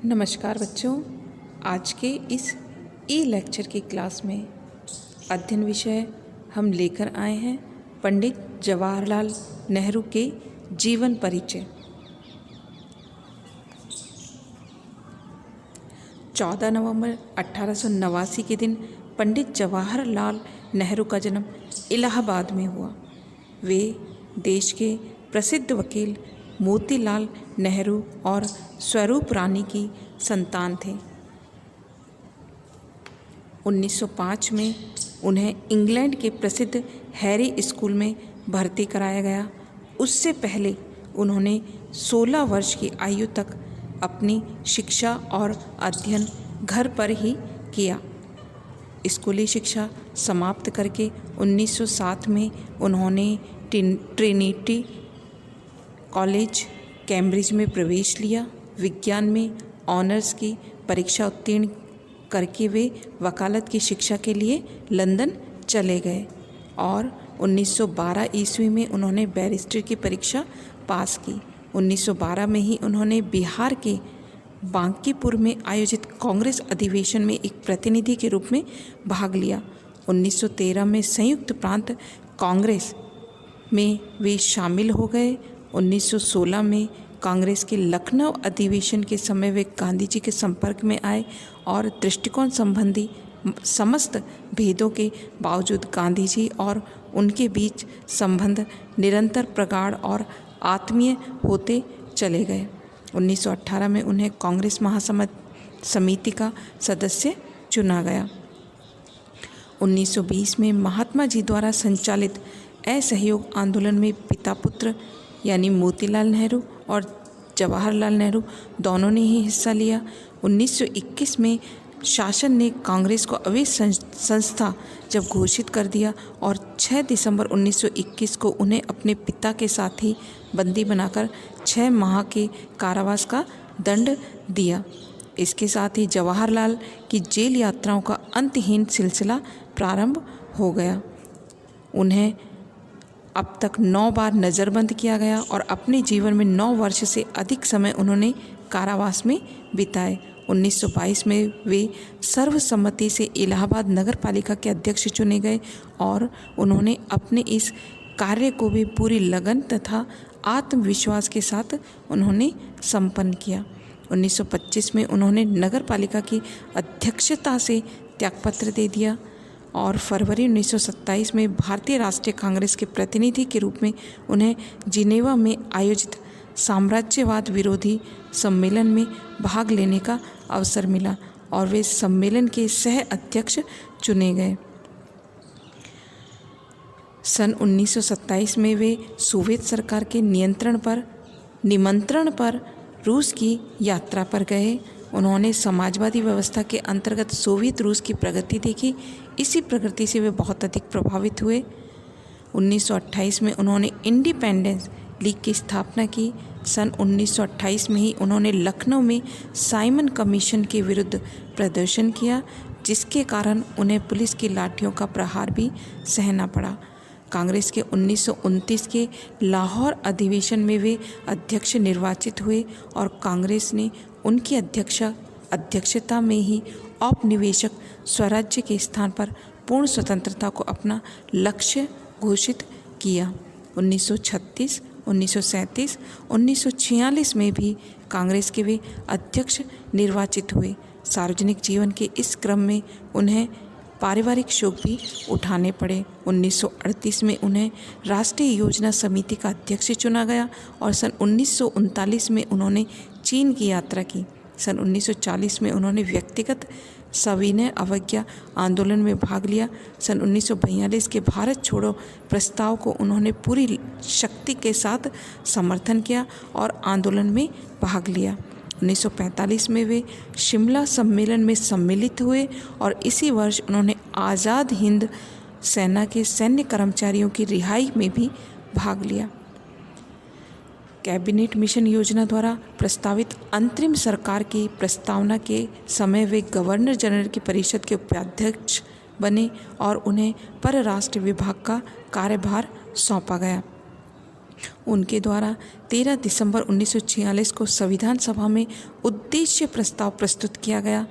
नमस्कार बच्चों, आज के इस ई लेक्चर की क्लास में अध्ययन विषय हम लेकर आए हैं पंडित जवाहरलाल नेहरू के जीवन परिचय। 14 नवंबर 1889 के दिन पंडित जवाहरलाल नेहरू का जन्म इलाहाबाद में हुआ। वे देश के प्रसिद्ध वकील मोतीलाल नेहरू और स्वरूप रानी की संतान थे। 1905 में उन्हें इंग्लैंड के प्रसिद्ध हैरी स्कूल में भर्ती कराया गया। उससे पहले उन्होंने 16 वर्ष की आयु तक अपनी शिक्षा और अध्ययन घर पर ही किया। स्कूली शिक्षा समाप्त करके 1907 में उन्होंने ट्रिनिटी कॉलेज कैम्ब्रिज में प्रवेश लिया। विज्ञान में ऑनर्स की परीक्षा उत्तीर्ण करके वे वकालत की शिक्षा के लिए लंदन चले गए और 1912 ईस्वी में उन्होंने बैरिस्टर की परीक्षा पास की। 1912 में ही उन्होंने बिहार के बांकीपुर में आयोजित कांग्रेस अधिवेशन में एक प्रतिनिधि के रूप में भाग लिया। 1913 में संयुक्त प्रांत कांग्रेस में वे शामिल हो गए। 1916 में कांग्रेस के लखनऊ अधिवेशन के समय वे गांधी जी के संपर्क में आए और दृष्टिकोण संबंधी समस्त भेदों के बावजूद गांधी जी और उनके बीच संबंध निरंतर प्रगाढ़ और आत्मीय होते चले गए। 1918 में उन्हें कांग्रेस महासमिति का सदस्य चुना गया। 1920 में महात्मा जी द्वारा संचालित असहयोग आंदोलन में पिता पुत्र यानी मोतीलाल नेहरू और जवाहरलाल नेहरू दोनों ने ही हिस्सा लिया। 1921 में शासन ने कांग्रेस को अवैध संस्था जब घोषित कर दिया और 6 दिसंबर 1921 को उन्हें अपने पिता के साथ ही बंदी बनाकर 6 माह के कारावास का दंड दिया। इसके साथ ही जवाहरलाल की जेल यात्राओं का अंतहीन सिलसिला प्रारंभ हो गया। उन्हें अब तक 9 बार नज़रबंद किया गया और अपने जीवन में 9 वर्ष से अधिक समय उन्होंने कारावास में बिताए। 1922 में वे सर्वसम्मति से इलाहाबाद नगर पालिका के अध्यक्ष चुने गए और उन्होंने अपने इस कार्य को भी पूरी लगन तथा आत्मविश्वास के साथ उन्होंने संपन्न किया। 1925 में उन्होंने नगर पालिका की अध्यक्षता से त्यागपत्र दे दिया और फरवरी 1927 में भारतीय राष्ट्रीय कांग्रेस के प्रतिनिधि के रूप में उन्हें जिनेवा में आयोजित साम्राज्यवाद विरोधी सम्मेलन में भाग लेने का अवसर मिला और वे सम्मेलन के सह अध्यक्ष चुने गए। सन 1927 में वे सोवियत सरकार के निमंत्रण पर रूस की यात्रा पर गए। उन्होंने समाजवादी व्यवस्था के अंतर्गत सोवियत रूस की प्रगति देखी। इसी प्रगति से वे बहुत अधिक प्रभावित हुए। 1928 में उन्होंने इंडिपेंडेंस लीग की स्थापना की। सन 1928 में ही उन्होंने लखनऊ में साइमन कमीशन के विरुद्ध प्रदर्शन किया, जिसके कारण उन्हें पुलिस की लाठियों का प्रहार भी सहना पड़ा। कांग्रेस के 1929 के लाहौर अधिवेशन में वे अध्यक्ष निर्वाचित हुए और कांग्रेस ने उनकी अध्यक्षता में ही औपनिवेशिक स्वराज्य के स्थान पर पूर्ण स्वतंत्रता को अपना लक्ष्य घोषित किया। 1936, 1937, 1946 में भी कांग्रेस के वे अध्यक्ष निर्वाचित हुए। सार्वजनिक जीवन के इस क्रम में उन्हें पारिवारिक शोक भी उठाने पड़े। 1938 में उन्हें राष्ट्रीय योजना समिति का अध्यक्ष चुना गया और सन 1939 में उन्होंने चीन की यात्रा की। सन 1940 में उन्होंने व्यक्तिगत सविनय अवज्ञा आंदोलन में भाग लिया। सन 1942 के भारत छोड़ो प्रस्ताव को उन्होंने पूरी शक्ति के साथ समर्थन किया और आंदोलन में भाग लिया। 1945 में वे शिमला सम्मेलन में सम्मिलित हुए और इसी वर्ष उन्होंने आज़ाद हिंद सेना के सैन्य कर्मचारियों की रिहाई में भी भाग लिया। कैबिनेट मिशन योजना द्वारा प्रस्तावित अंतरिम सरकार की प्रस्तावना के समय वे गवर्नर जनरल की परिषद के उपाध्यक्ष बने और उन्हें परराष्ट्र विभाग का कार्यभार सौंपा गया। उनके द्वारा 13 दिसंबर 1946 को संविधान सभा में उद्देश्य प्रस्ताव प्रस्तुत किया गया।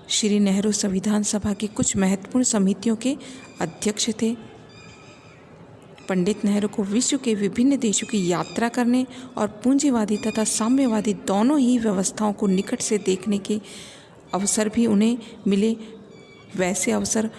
श्री नेहरू संविधान सभा की कुछ महत्वपूर्ण समितियों के अध्यक्ष थे। पंडित नेहरू को विश्व के विभिन्न देशों की यात्रा करने और पूंजीवादी तथा साम्यवादी दोनों ही व्यवस्थाओं को निकट से देखने के अवसर भी उन्हें मिले। वैसे अवसर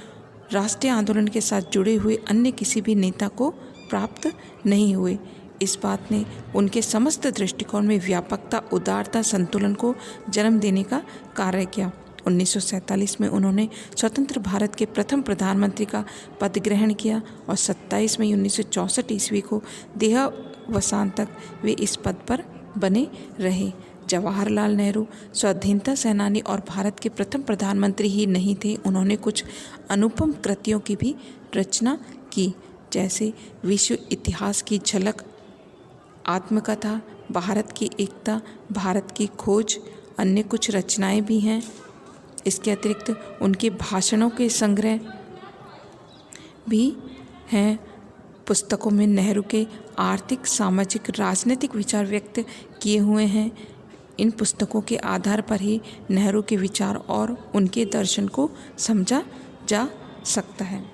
राष्ट्रीय आंदोलन के साथ जुड़े हुए अन्य किसी भी नेता को प्राप्त नहीं हुए। इस बात ने उनके समस्त दृष्टिकोण में व्यापकता, उदारता, संतुलन को जन्म देने का कार्य किया। 1947 में उन्होंने स्वतंत्र भारत के प्रथम प्रधानमंत्री का पद ग्रहण किया और 27 मई 1964 ईस्वी को देहावसान तक वे इस पद पर बने रहे। जवाहरलाल नेहरू स्वाधीनता सेनानी और भारत के प्रथम प्रधानमंत्री ही नहीं थे, उन्होंने कुछ अनुपम कृतियों की भी रचना की, जैसे विश्व इतिहास की झलक, आत्मकथा, भारत की एकता, भारत की खोज, अन्य कुछ रचनाएं भी हैं। इसके अतिरिक्त उनके भाषणों के संग्रह भी हैं। पुस्तकों में नेहरू के आर्थिक, सामाजिक, राजनीतिक विचार व्यक्त किए हुए हैं। इन पुस्तकों के आधार पर ही नेहरू के विचार और उनके दर्शन को समझा जा सकता है।